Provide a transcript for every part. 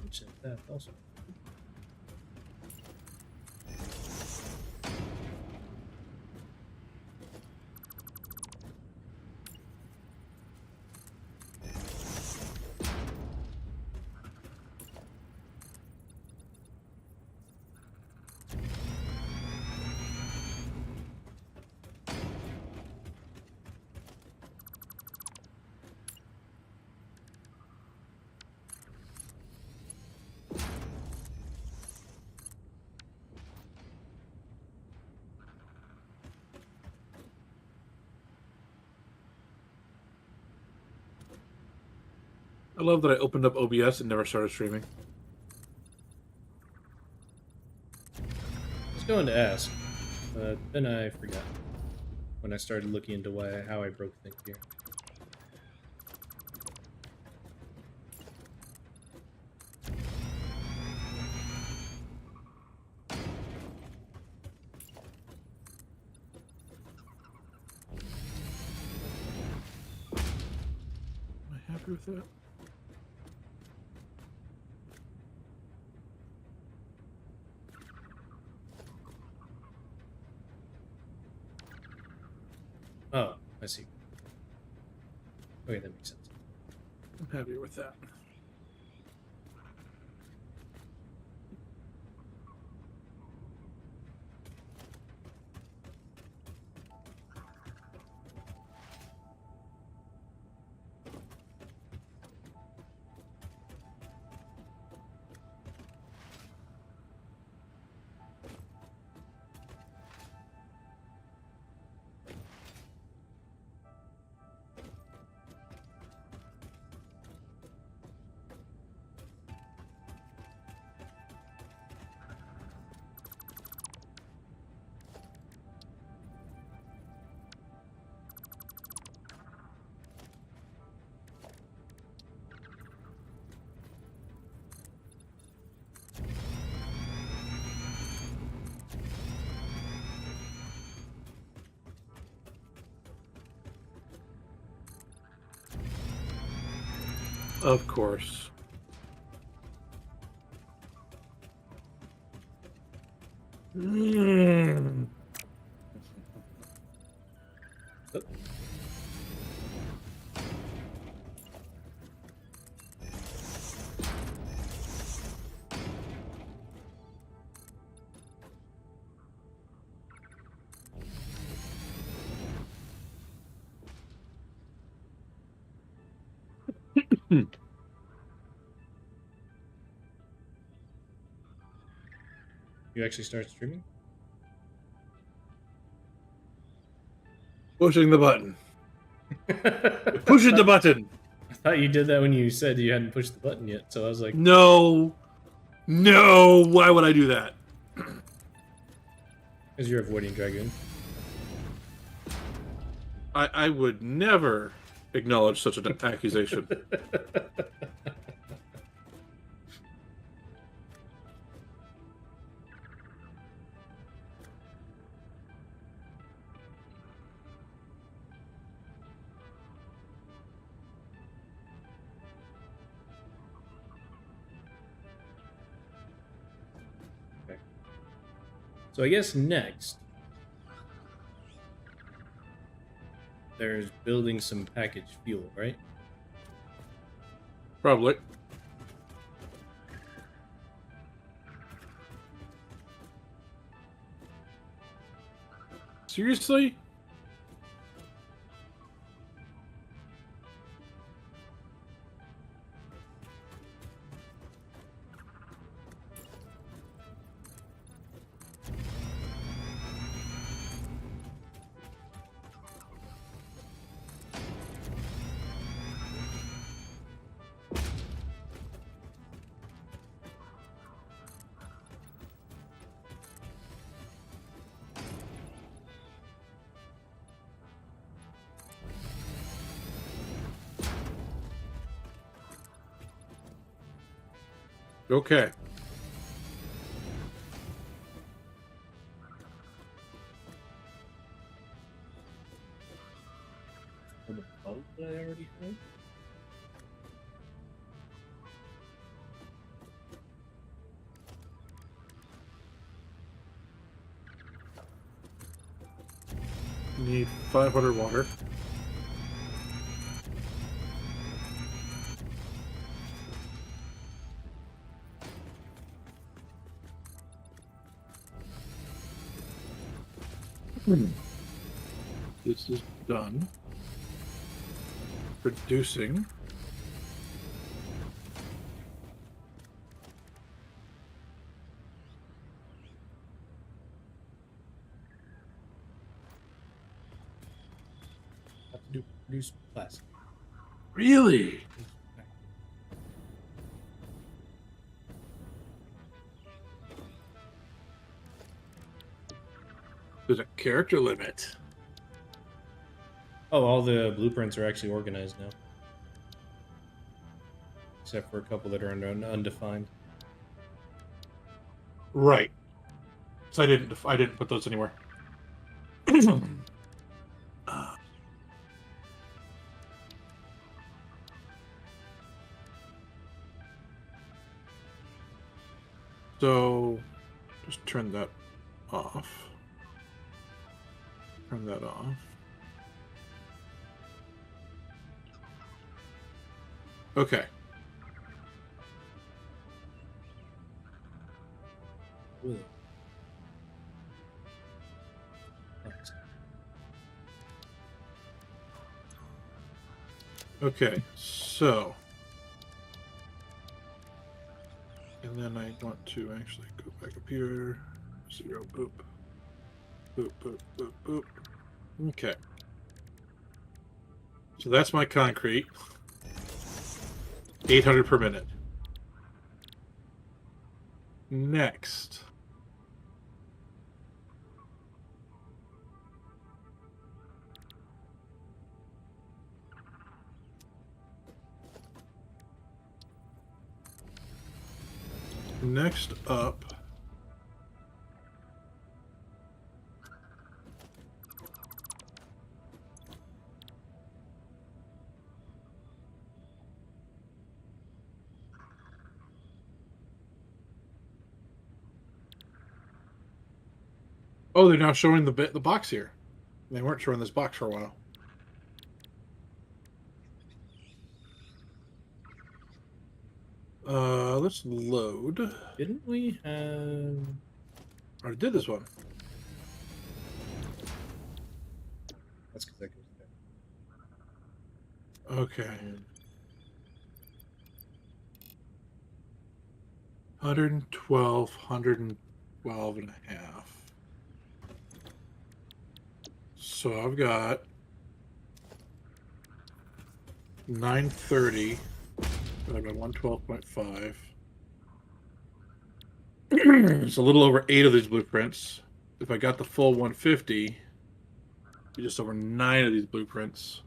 100% theft also. I love that I opened up OBS and never started streaming. I was going to ask, but then I forgot when I started looking into how I broke things here. Am I happy with that? Oh, I see. Okay, that makes sense. I'm happy with that. Of course. Oh. You actually start streaming? Pushing the button. Pushing the button. I thought you did that when you said you hadn't pushed the button yet, so I was like, No. No. Why would I do that? because you're avoiding Dragoon. I would never acknowledge such an accusation. Okay. So I guess next, there's building some packaged fuel, right? Probably. Seriously? Okay. For the boat that I already had? Need 500 water. This is done. Producing. Have to produce plastic. Really? There's a character limit. Oh, all the blueprints are actually organized now. Except for a couple that are undefined. Right. So I didn't put those anywhere. So just turn that off. Turn that off. Okay. Ooh. Okay, so... And then I want to actually go back up here. 0, boop. Boop, boop, boop, boop. Okay. So that's my concrete. 800 per minute. Next. Next up. Oh, they're now showing the box here. They weren't showing this box for a while. Let's load. Didn't we have... I already did this one. That's because that goes there. Okay. 112, 112 and a half. So I've got 930 divided by 112.5. It's a little over 8 of these blueprints. If I got the full 150, just over 9 of these blueprints.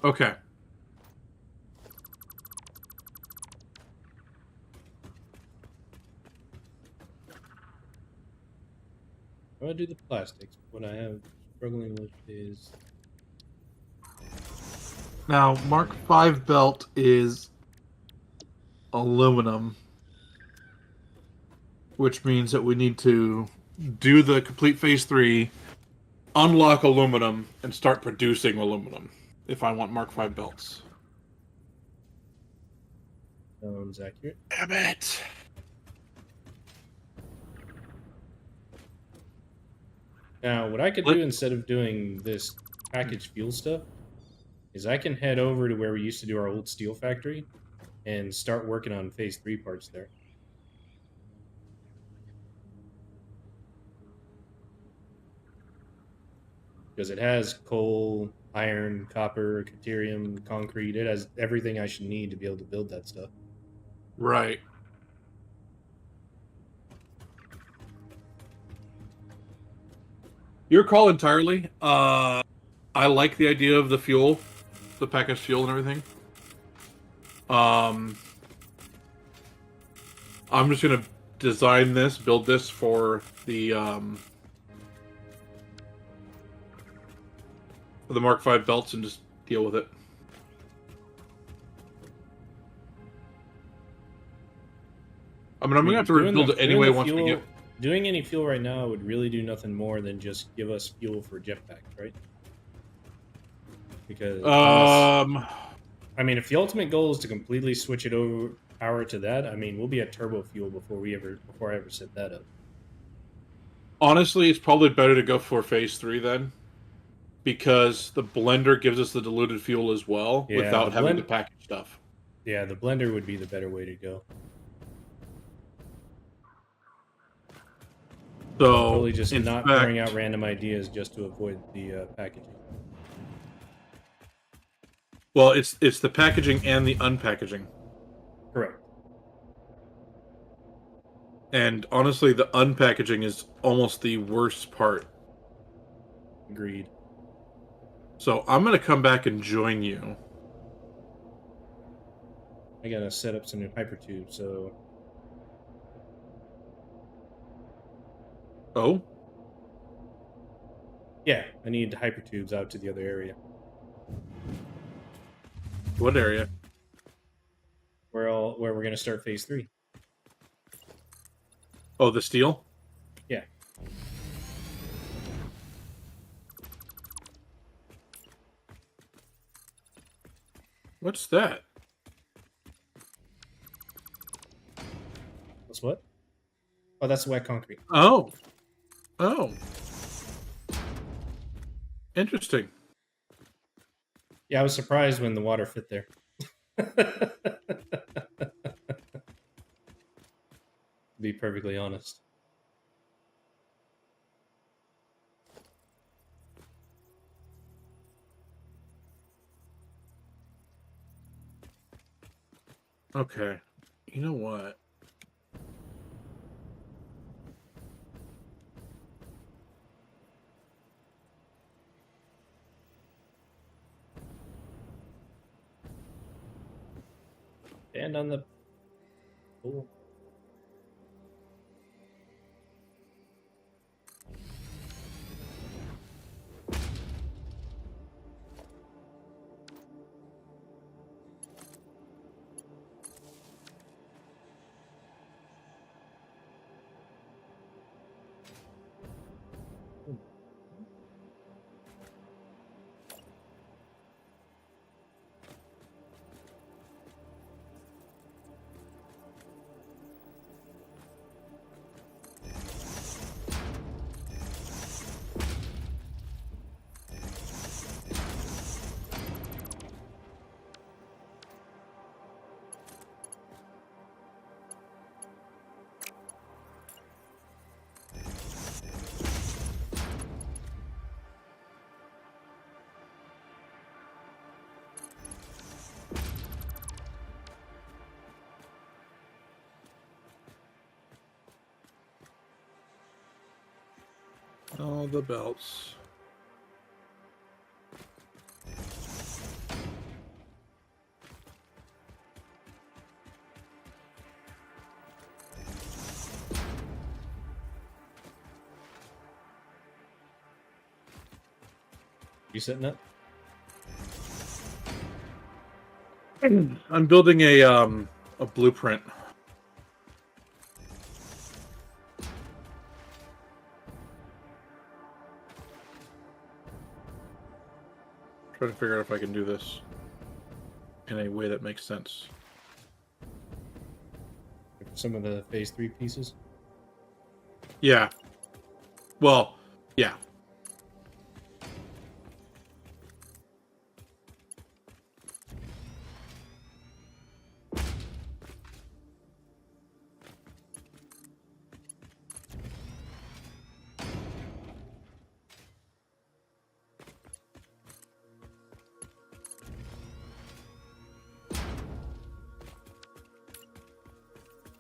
Okay. I'm gonna do the plastics. What I have struggling with is Now, Mark V belt is aluminum, which means that we need to do the complete phase 3, unlock aluminum, and start producing aluminum if I want Mark V belts. sounds accurate. Damn it! Now, what I could do instead of doing this packaged fuel stuff is I can head over to where we used to do our old steel factory and start working on phase 3 parts there. Because it has coal, iron, copper, deuterium, concrete. It has everything I should need to be able to build that stuff. Right. Your call entirely. I like the idea of the fuel, the packaged fuel and everything. I'm just gonna design this, build this for the Mark V belts and just deal with it. I mean, I'm gonna have to rebuild it anyway once we get. Doing any fuel right now would really do nothing more than just give us fuel for jetpacks, right? Because I mean, if the ultimate goal is to completely switch it over power to that, I mean, we'll be at turbo fuel before I ever set that up. Honestly, it's probably better to go for phase 3 then, because the blender gives us the diluted fuel as well without having to package stuff. Yeah, the blender would be the better way to go. So totally just not throwing out random ideas just to avoid the packaging. Well, it's the packaging and the unpackaging. Correct. And honestly, the unpackaging is almost the worst part. Agreed. So I'm going to come back and join you. I got to set up some new hypertubes, so... Oh? Yeah, I need hypertubes out to the other area. What area? Where we're going to start phase 3. Oh, the steel? Yeah. What's that? What's what? Oh, that's wet concrete. Oh. Oh. Interesting. Yeah, I was surprised when the water fit there. To be perfectly honest. Okay. You know what? And on the... Cool. All the belts. You setting up? I'm building a blueprint. Trying to figure out if I can do this in a way that makes sense. Some of the phase 3 pieces? Yeah. Well, yeah.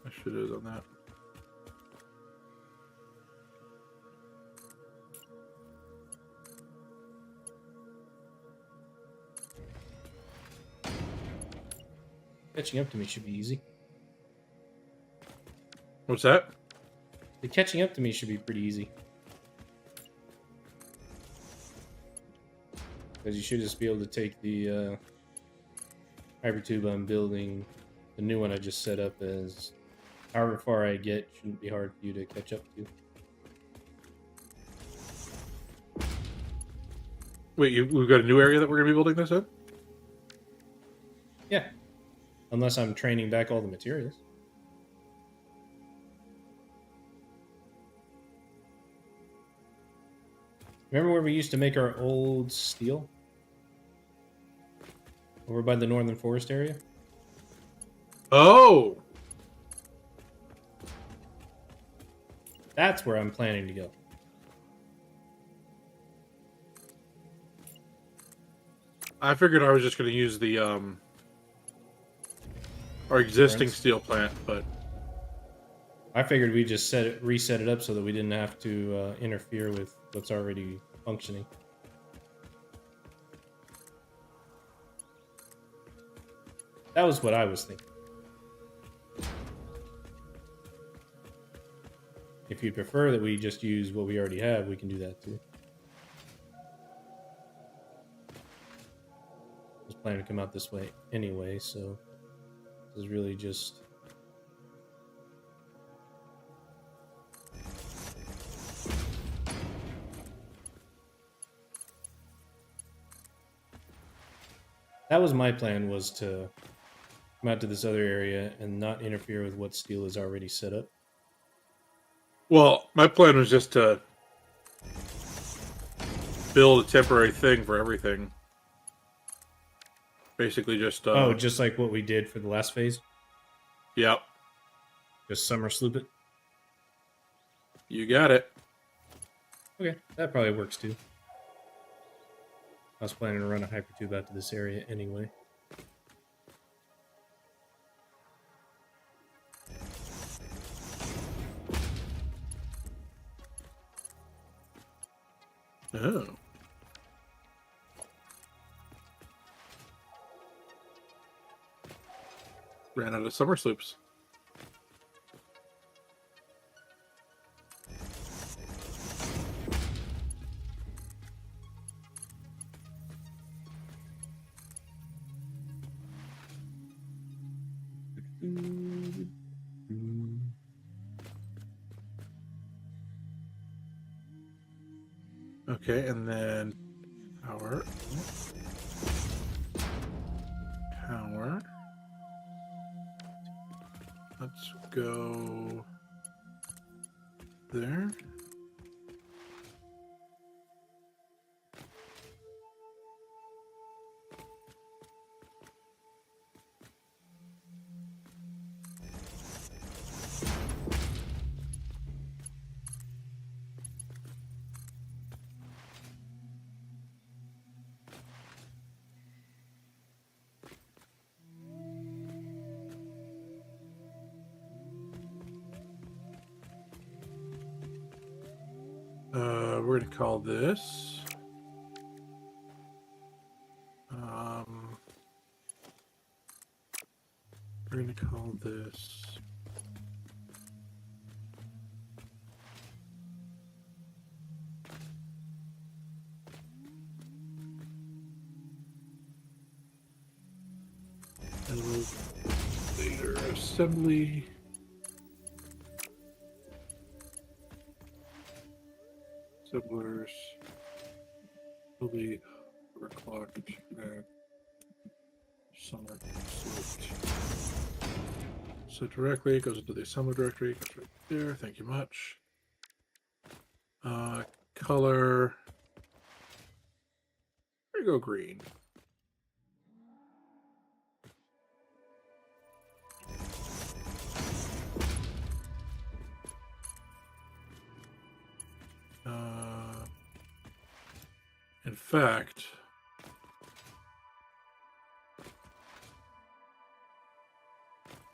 I should have done that. Catching up to me should be easy. What's that? The catching up to me should be pretty easy. Because you should just be able to take the hypertube I'm building, the new one I just set up as however far I get, shouldn't be hard for you to catch up to. Wait, we've got a new area that we're going to be building this in? Yeah. Unless I'm training back all the materials. Remember where we used to make our old steel? Over by the northern forest area? Oh! That's where I'm planning to go. I figured I was just going to use the our existing Friends. steel plant, but I figured we just reset it up so that we didn't have to interfere with what's already functioning. That was what I was thinking. If you prefer that we just use what we already have, we can do that too. I was planning to come out this way anyway, so this is really just... That was my plan, was to come out to this other area and not interfere with what steel is already set up. well, my plan was just to build a temporary thing for everything. Basically just Oh, just like what we did for the last phase? Yep. Just summer sloop it? You got it. Okay, that probably works too. I was planning to run a hypertube out to this area anyway. Oh. Ran out of summer sloops. Okay, and then power. Power. Let's go there. We're going to call this we're going to call this elevator assembly. Assemblers will be overclocked and summer slipped. So directly it goes into the assembly directory, goes right there. Thank you much. Color. There you go, green. In fact,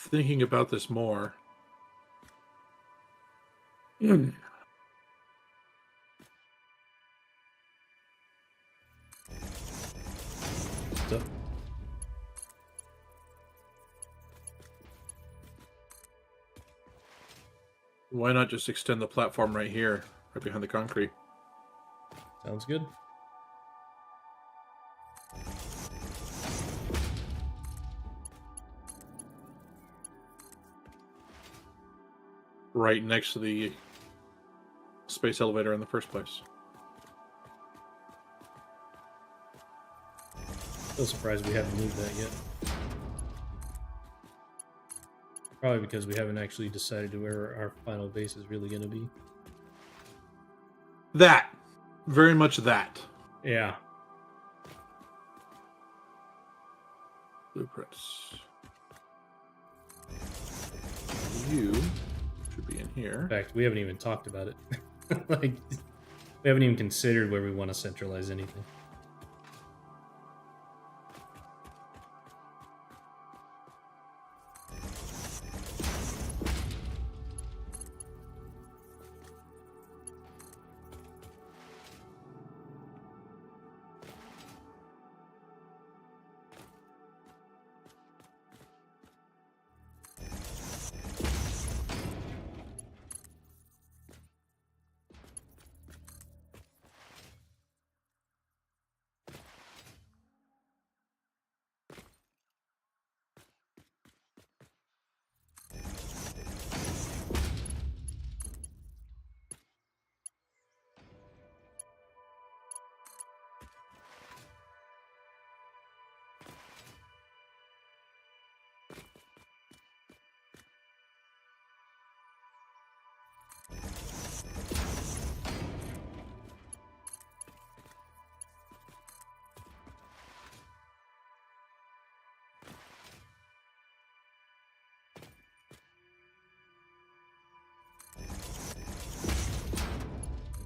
thinking about this more, So, why not just extend the platform right here, right behind the concrete? sounds good. right next to the space elevator in the first place. Still surprised we haven't moved that yet. Probably because we haven't actually decided where our final base is really going to be. That. Very much that. Yeah. Blueprints. You should be in here. In fact, we haven't even talked about it. Like, we haven't even considered where we want to centralize anything.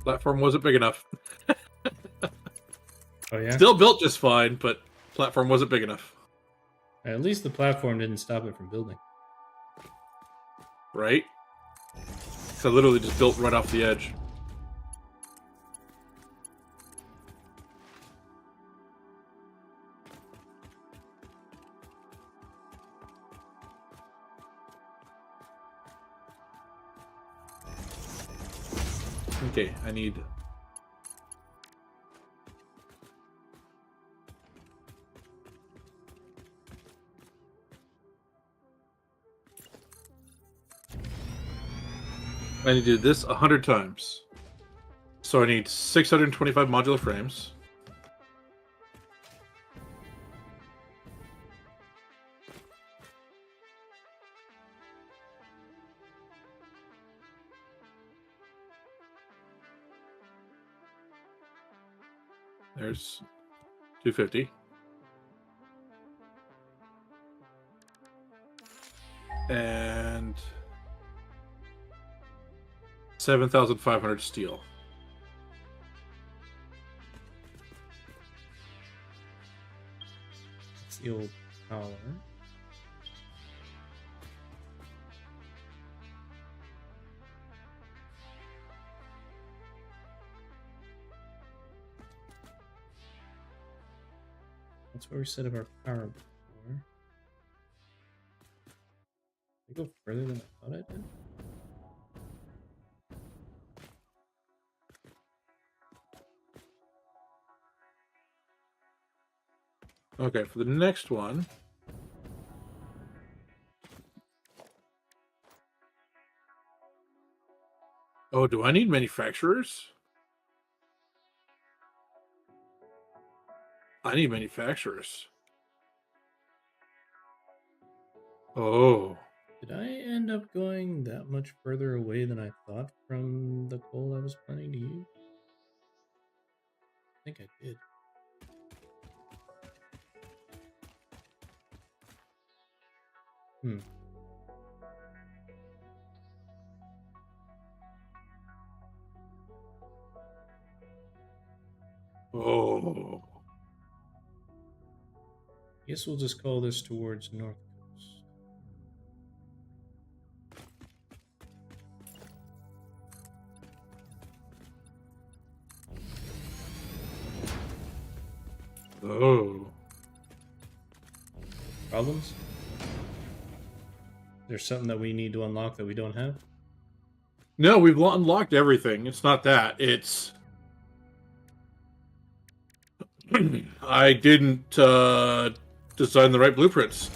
Platform wasn't big enough. Oh, yeah? Still built just fine, but platform wasn't big enough. At least the platform didn't stop it from building. Right? So I literally just built right off the edge. Okay, I need... I need to do this 100 times. So I need 625 modular frames. There's 250. And 7,500 steel. Steel power. That's where we set up our power before. Did I go further than I thought I did? Okay, for the next one... Oh, do I need manufacturers? I need manufacturers. Oh. Did I end up going that much further away than I thought from the coal I was planning to use? I think I did. Oh. Guess we'll just call this towards North Coast. Oh. Problems? There's something that we need to unlock that we don't have? No, we've unlocked everything. It's not that. It's... I didn't design the right blueprints.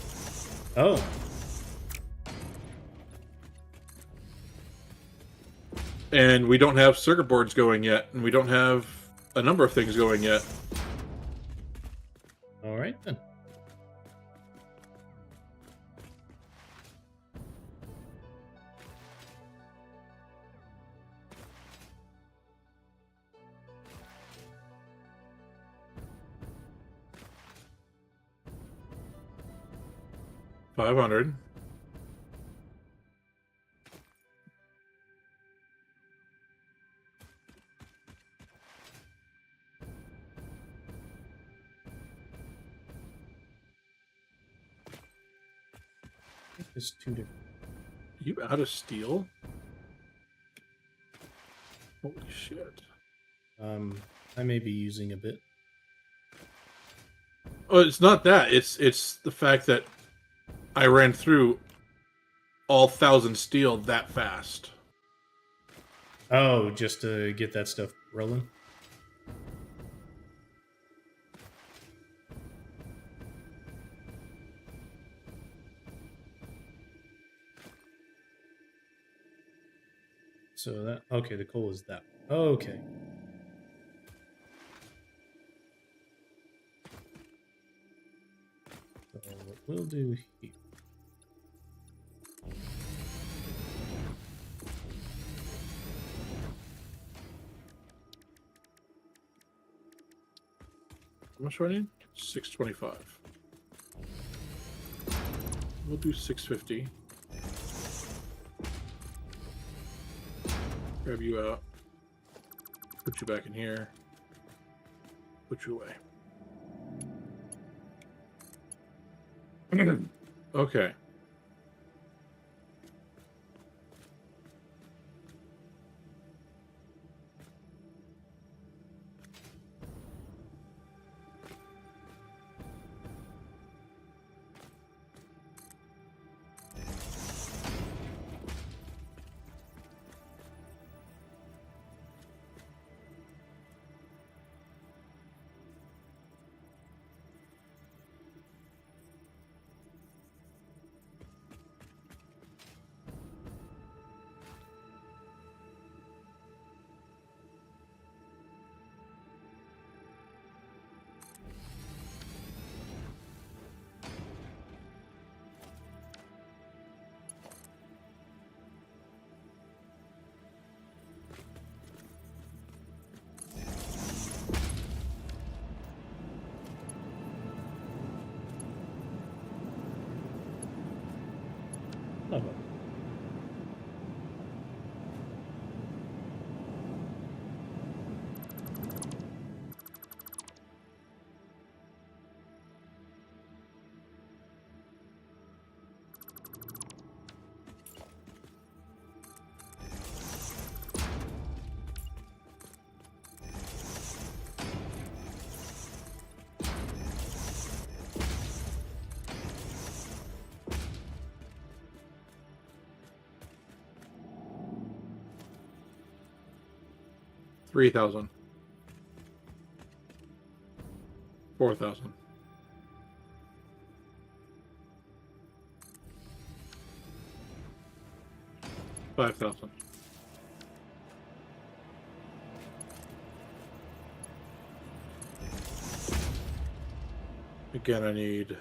Oh. And we don't have circuit boards going yet, and we don't have a number of things going yet. All right then. $500. I think there's 2 different. You out of steel? Holy shit. I may be using a bit. Oh, it's not that. It's the fact that I ran through all 1,000 steel that fast. Oh, just to get that stuff rolling. So that okay, the coal is that. Okay. So what we'll do here. How much do I need? 625. We'll do 650. Grab you out. Put you back in here. Put you away. Okay. Not bad. $3,000. 4,000. 5,000. Again, I need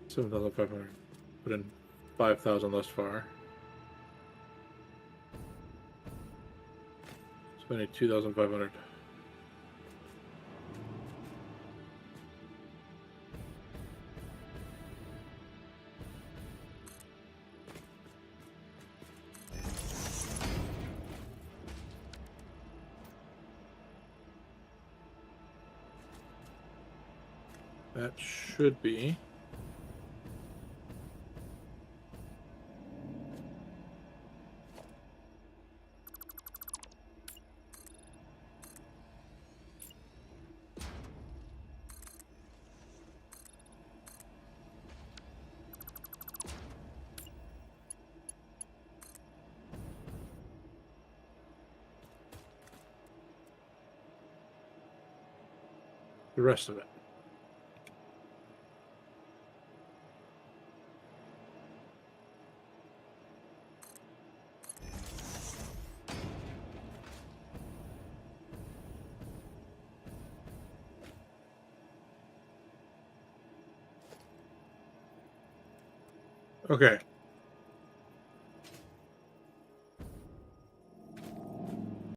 7,500. Put in 5,000 thus far. So I need 2,500. That should be the rest of it. Okay.